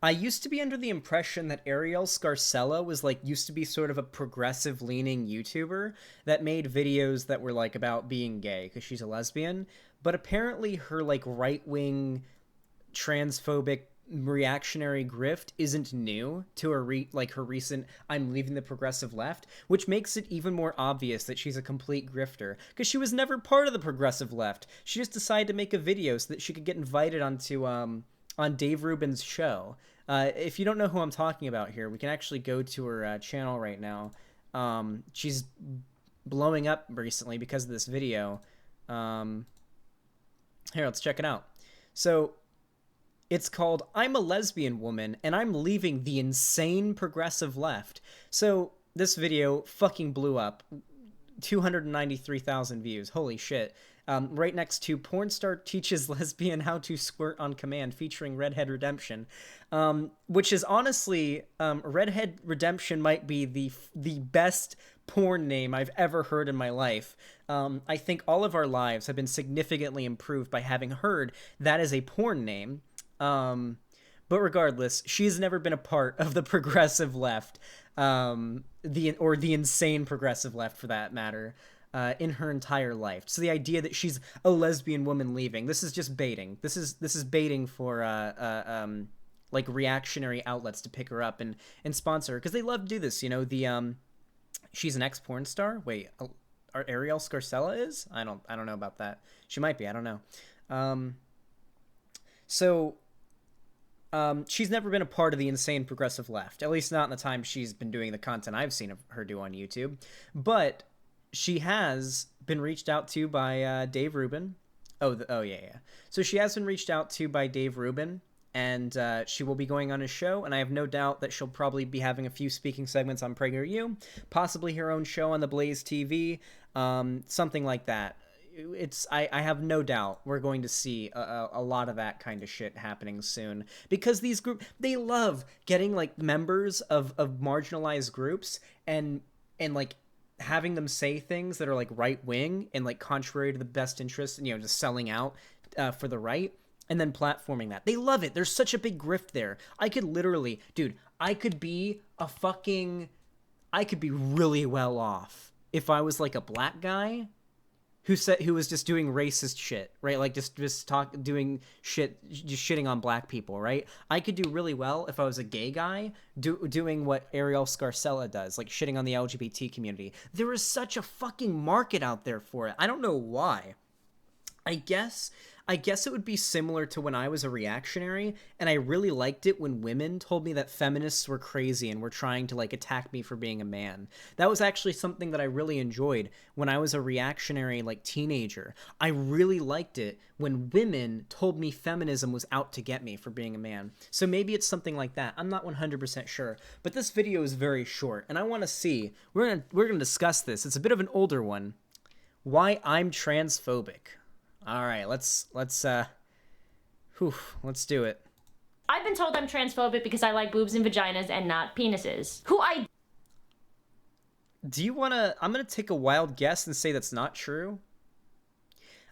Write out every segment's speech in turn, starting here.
I used to be under the impression that Arielle Scarcella was like used to be sort of a progressive leaning YouTuber that made videos that were like about being gay because she's a lesbian, but apparently her like right-wing transphobic reactionary grift isn't new to her her recent "I'm leaving the progressive left," which makes it even more obvious that she's a complete grifter because she was never part of the progressive left. She just decided to make a video so that she could get invited onto on Dave Rubin's show. If you don't know who I'm talking about here, we can actually go to her channel right now. She's blowing up recently because of this video. Here, let's check it out. So it's called "I'm a Lesbian Woman and I'm Leaving the Insane Progressive Left." So this video fucking blew up. 293,000 views. Holy shit. Right next to "Porn Star Teaches Lesbian How to Squirt on Command" featuring Redhead Redemption. Which is honestly, Redhead Redemption might be the best porn name I've ever heard in my life. I think all of our lives have been significantly improved by having heard that is a porn name. But regardless, she's never been a part of the progressive left, the insane progressive left for that matter, in her entire life. So the idea that she's a lesbian woman leaving, this is just baiting. This is baiting for like reactionary outlets to pick her up and sponsor her because they love to do this. You know, she's an ex-porn star. Wait, Arielle Scarcella is? I don't know about that. She might be. I don't know. She's never been a part of the insane progressive left, at least not in the time she's been doing the content I've seen her do on YouTube. But she has been reached out to by Dave Rubin. Yeah. So she has been reached out to by Dave Rubin, and she will be going on his show, and I have no doubt that she'll probably be having a few speaking segments on PragerU, possibly her own show on the Blaze TV, something like that. I have no doubt we're going to see a lot of that kind of shit happening soon because these groups, they love getting like members of marginalized groups and like having them say things that are like right wing and like contrary to the best interest and, you know, just selling out for the right and then platforming that. They love it. There's such a big grift there. I could literally, dude, I could be really well off if I was like a black guy who was just doing racist shit, right? Like just doing shit, just shitting on black people, right? I could do really well if I was a gay guy doing what Arielle Scarcella does, like shitting on the LGBT community. There is such a fucking market out there for it. I don't know why. I guess it would be similar to when I was a reactionary, and I really liked it when women told me that feminists were crazy and were trying to like attack me for being a man. That was actually something that I really enjoyed when I was a reactionary like teenager. I really liked it when women told me feminism was out to get me for being a man. So maybe it's something like that. I'm not 100% sure, but this video is very short, and I want to see. We're gonna discuss this. It's a bit of an older one. Why I'm transphobic. All right, let's do it. I've been told I'm transphobic because I like boobs and vaginas and not penises. Do you wanna? I'm gonna take a wild guess and say that's not true.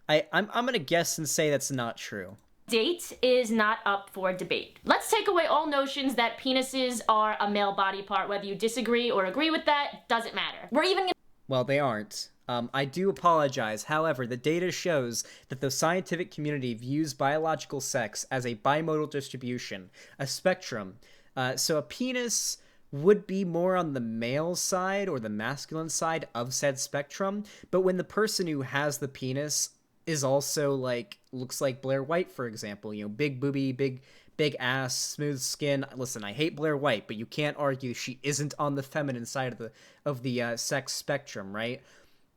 I'm gonna guess and say that's not true. Date is not up for debate. Let's take away all notions that penises are a male body part. Whether you disagree or agree with that, doesn't matter. Well, they aren't. I do apologize. However, the data shows that the scientific community views biological sex as a bimodal distribution, a spectrum. So a penis would be more on the male side or the masculine side of said spectrum. But when the person who has the penis is also like, looks like Blair White, for example, you know, big boobie, big ass, smooth skin. Listen, I hate Blair White, but you can't argue she isn't on the feminine side of the sex spectrum, right?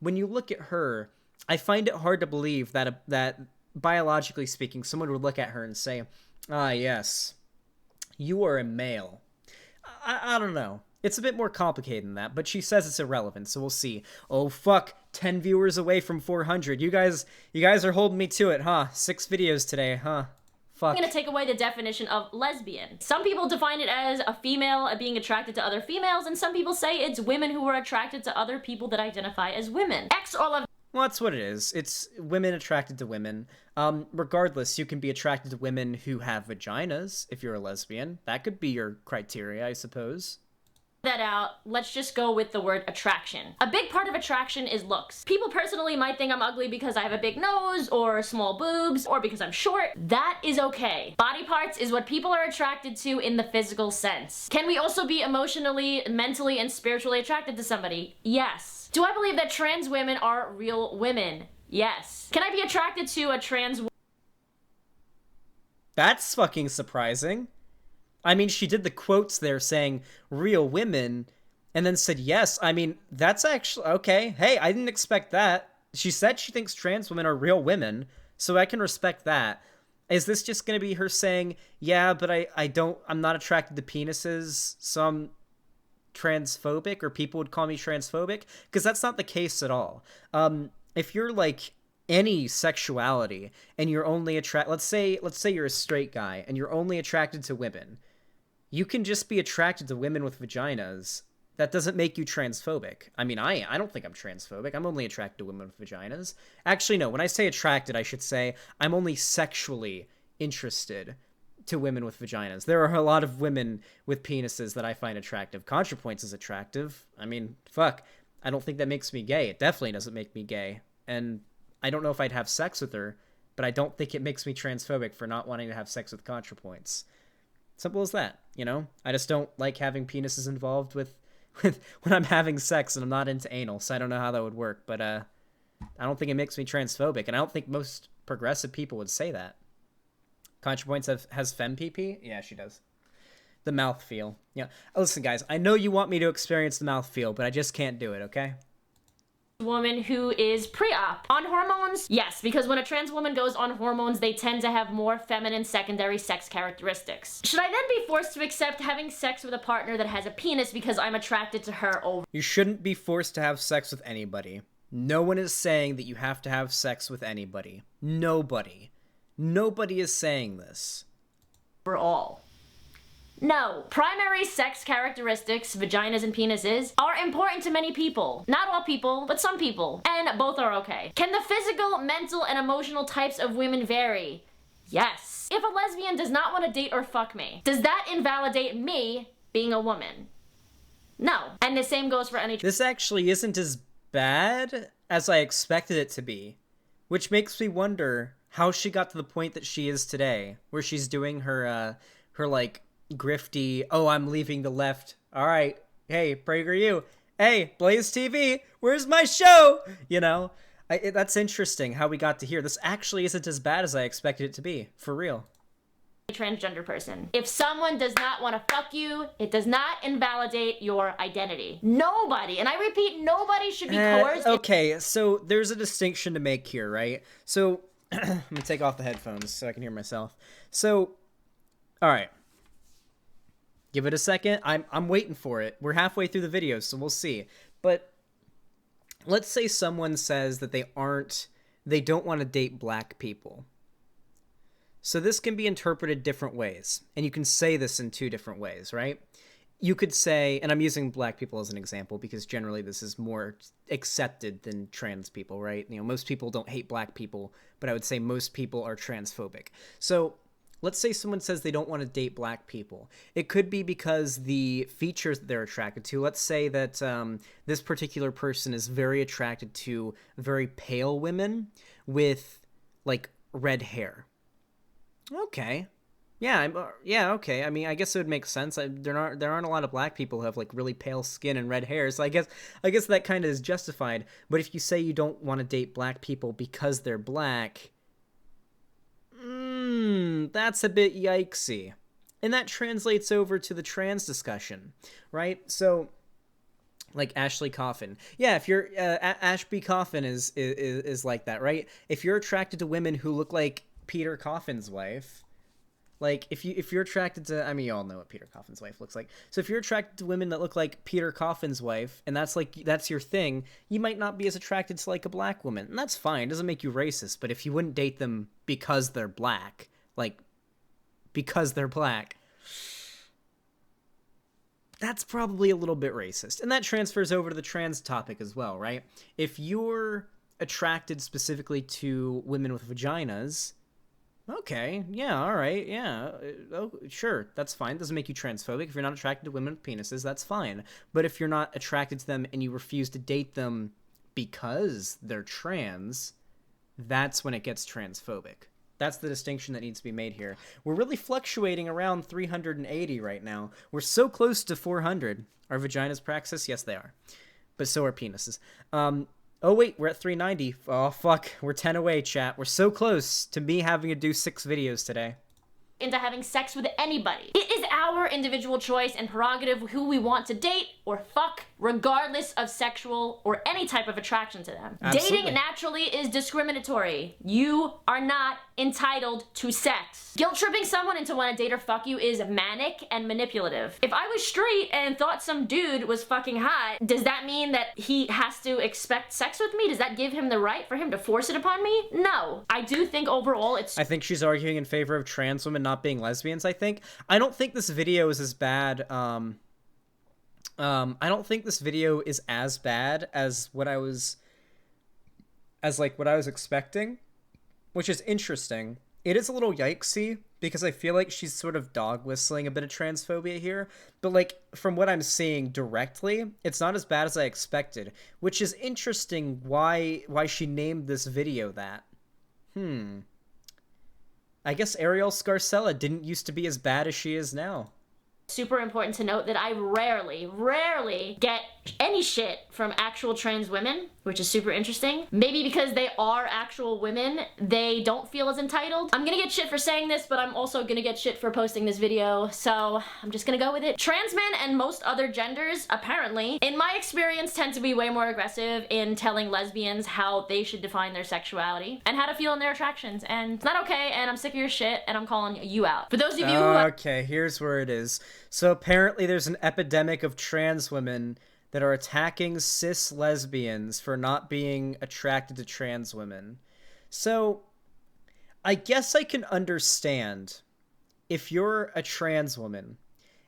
When you look at her, I find it hard to believe that biologically speaking, someone would look at her and say, "Ah, yes, you are a male." I don't know. It's a bit more complicated than that, but she says it's irrelevant, so we'll see. Oh fuck, 10 viewers away from 400. You guys are holding me to it, huh? 6 videos today, huh? Fuck. I'm gonna take away the definition of lesbian. Some people define it as a female being attracted to other females, and some people say it's women who are attracted to other people that identify as women. Well, that's what it is. It's women attracted to women. Regardless, you can be attracted to women who have vaginas if you're a lesbian. That could be your criteria, I suppose. That out, let's just go with the word attraction. A big part of attraction is looks. People personally might think I'm ugly because I have a big nose or small boobs or because I'm short. That is okay. Body parts is what people are attracted to in the physical sense. Can we also be emotionally, mentally, and spiritually attracted to somebody? Yes. Do I believe that trans women are real women? Yes. Can I be attracted to a trans woman? That's fucking surprising. I mean, she did the quotes there saying real women and then said yes. I mean, that's actually okay. Hey, I didn't expect that. She said she thinks trans women are real women, so I can respect that. Is this just going to be her saying, yeah, but I'm not attracted to penises, so I'm transphobic, or people would call me transphobic? Because that's not the case at all. If you're like any sexuality and you're only let's say you're a straight guy and you're only attracted to women, you can just be attracted to women with vaginas. That doesn't make you transphobic. I mean, I don't think I'm transphobic. I'm only attracted to women with vaginas. Actually, no, when I say attracted, I should say I'm only sexually interested to women with vaginas. There are a lot of women with penises that I find attractive. ContraPoints is attractive. I mean, fuck. I don't think that makes me gay. It definitely doesn't make me gay. And I don't know if I'd have sex with her, but I don't think it makes me transphobic for not wanting to have sex with ContraPoints. Simple as that, you know? I just don't like having penises involved with when I'm having sex, and I'm not into anal, so I don't know how that would work, but I don't think it makes me transphobic, and I don't think most progressive people would say that. ContraPoints has femme PP? Yeah, she does. The mouthfeel. Yeah. Listen, guys, I know you want me to experience the mouthfeel, but I just can't do it, okay? Woman who is pre-op. On hormones? Yes, because when a trans woman goes on hormones, they tend to have more feminine secondary sex characteristics. Should I then be forced to accept having sex with a partner that has a penis because I'm attracted to her over? You shouldn't be forced to have sex with anybody. No one is saying that you have to have sex with anybody. Nobody. Nobody is saying this. Overall. No, primary sex characteristics, vaginas and penises, are important to many people. Not all people, but some people. And both are okay. Can the physical, mental, and emotional types of women vary? Yes. If a lesbian does not want to date or fuck me, does that invalidate me being a woman? No. And the same goes for any... This actually isn't as bad as I expected it to be, which makes me wonder how she got to the point that she is today, where she's doing her like, grifty, oh, I'm leaving the left. All right. Hey, PragerU. Hey, Blaze TV. Where's my show? You know, that's interesting how we got to here. This actually isn't as bad as I expected it to be. For real. Transgender person. If someone does not want to fuck you, it does not invalidate your identity. Nobody, and I repeat, nobody should be coerced. Okay, so there's a distinction to make here, right? So, I'm gonna take off the headphones so I can hear myself. So, all right. Give it a second. I'm waiting for it. We're halfway through the video, so we'll see. But let's say someone says that they don't want to date black people. So this can be interpreted different ways, and you can say this in two different ways, right? You could say, and I'm using black people as an example because generally this is more accepted than trans people, right? You know, most people don't hate black people, but I would say most people are transphobic. So let's say someone says they don't want to date black people. It could be because the features that they're attracted to, let's say that this particular person is very attracted to very pale women with, like, red hair. Okay. Yeah, okay. I mean, I guess it would make sense. There aren't a lot of black people who have, like, really pale skin and red hair, so I guess that kind of is justified. But if you say you don't want to date black people because they're black... that's a bit yikesy. And that translates over to the trans discussion, right? So, like Ashley Coffin. Yeah, if you're... Ashby Coffin is like that, right? If you're attracted to women who look like Peter Coffin's wife... Like, if you're attracted to... I mean, you all know what Peter Coffin's wife looks like. So if you're attracted to women that look like Peter Coffin's wife, and that's your thing, you might not be as attracted to, like, a black woman. And that's fine. It doesn't make you racist. But if you wouldn't date them because they're black, like, because they're black, that's probably a little bit racist. And that transfers over to the trans topic as well, right? If you're attracted specifically to women with vaginas, okay, yeah, all right, yeah, oh, sure, that's fine. Doesn't make you transphobic. If you're not attracted to women with penises, that's fine. But if you're not attracted to them and you refuse to date them because they're trans, that's when it gets transphobic. That's the distinction that needs to be made here. We're really fluctuating around 380 right now. We're so close to 400. Are vaginas praxis? Yes, they are. But so are penises. Oh, wait, we're at 390. Oh, fuck. We're 10 away, chat. We're so close to me having to do 6 videos today. Into having sex with anybody. It is our individual choice and prerogative who we want to date or fuck, regardless of sexual or any type of attraction to them. Absolutely. Dating naturally is discriminatory. You are not entitled to sex. Guilt tripping someone into wanting to date or fuck you is manic and manipulative. If I was straight and thought some dude was fucking hot, does that mean that he has to expect sex with me? Does that give him the right for him to force it upon me? No. I do think overall it's... I think she's arguing in favor of trans women not being lesbians, I think. I don't think this video is as bad, I don't think this video is as bad as what I was expecting, which is interesting. It is a little yikesy because I feel like she's sort of dog whistling a bit of transphobia here, but like from what I'm seeing directly, it's not as bad as I expected, which is interesting why she named this video that. I guess Arielle Scarcella didn't used to be as bad as she is now. Super important to note that I rarely get any shit from actual trans women, which is super interesting. Maybe because they are actual women, they don't feel as entitled. I'm gonna get shit for saying this, but I'm also gonna get shit for posting this video, so I'm just gonna go with it. Trans men and most other genders, apparently, in my experience, tend to be way more aggressive in telling lesbians how they should define their sexuality and how to feel in their attractions, and it's not okay, and I'm sick of your shit, and I'm calling you out. For those of you who... Okay, here's where it is. So apparently there's an epidemic of trans women that are attacking cis lesbians for not being attracted to trans women. So I guess I can understand if you're a trans woman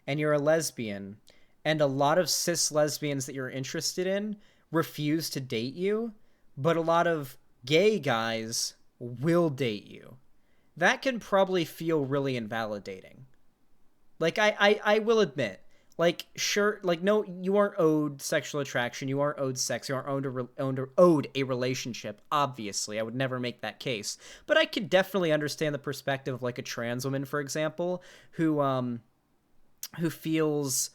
and you're a lesbian and a lot of cis lesbians that you're interested in refuse to date you, but a lot of gay guys will date you. That can probably feel really invalidating. Like, I will admit, like, sure, like, no, you aren't owed sexual attraction, you aren't owed sex, you aren't owed a relationship, obviously, I would never make that case, but I could definitely understand the perspective of, like, a trans woman, for example, who feels,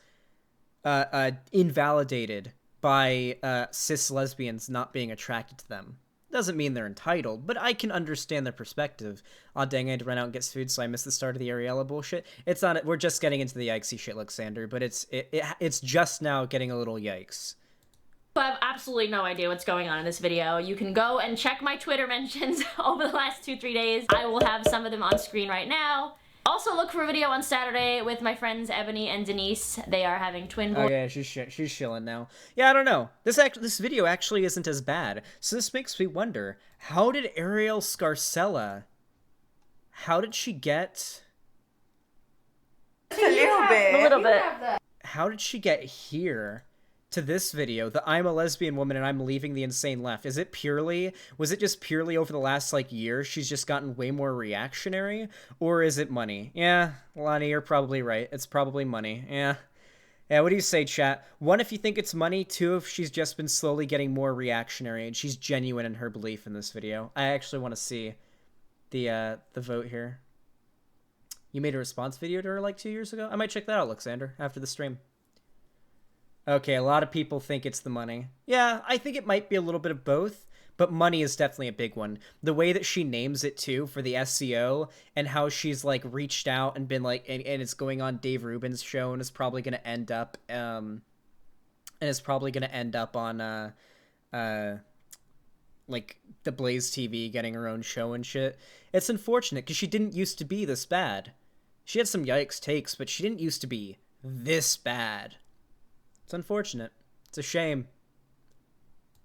invalidated by, cis lesbians not being attracted to them. Doesn't mean they're entitled, but I can understand their perspective. Aw, dang, I had to run out and get food, so I missed the start of the Ariella bullshit. It's not. We're just getting into the yikesy shit, Alexander, but it's just now getting a little yikes. I have absolutely no idea what's going on in this video. You can go and check my Twitter mentions over the last 2-3 days. I will have some of them on screen right now. Also, look for a video on Saturday with my friends Ebony and Denise. They are having twin boys. Oh yeah, she's chilling now. Yeah, I don't know. This video actually isn't as bad. So this makes me wonder, how did Arielle Scarcella, how did she get... A little bit. A little bit. How did she get here to this video, the I'm a lesbian woman and I'm leaving the insane left? Was it just purely over the last, like, year she's just gotten way more reactionary? Or is it money? Yeah, Lonnie, you're probably right. It's probably money. Yeah. Yeah, what do you say, chat? 1, if you think it's money. 2, if she's just been slowly getting more reactionary and she's genuine in her belief in this video. I actually want to see the vote here. You made a response video to her like 2 years ago? I might check that out, Alexander, after the stream. Okay, a lot of people think it's the money. Yeah, I think it might be a little bit of both, but money is definitely a big one. The way that she names it, too, for the SEO, and how she's, like, reached out and been, like, and it's going on Dave Rubin's show, and it's probably going to end up, on, like, the Blaze TV getting her own show and shit. It's unfortunate, because she didn't used to be this bad. She had some yikes takes, but she didn't used to be this bad. It's unfortunate. It's a shame.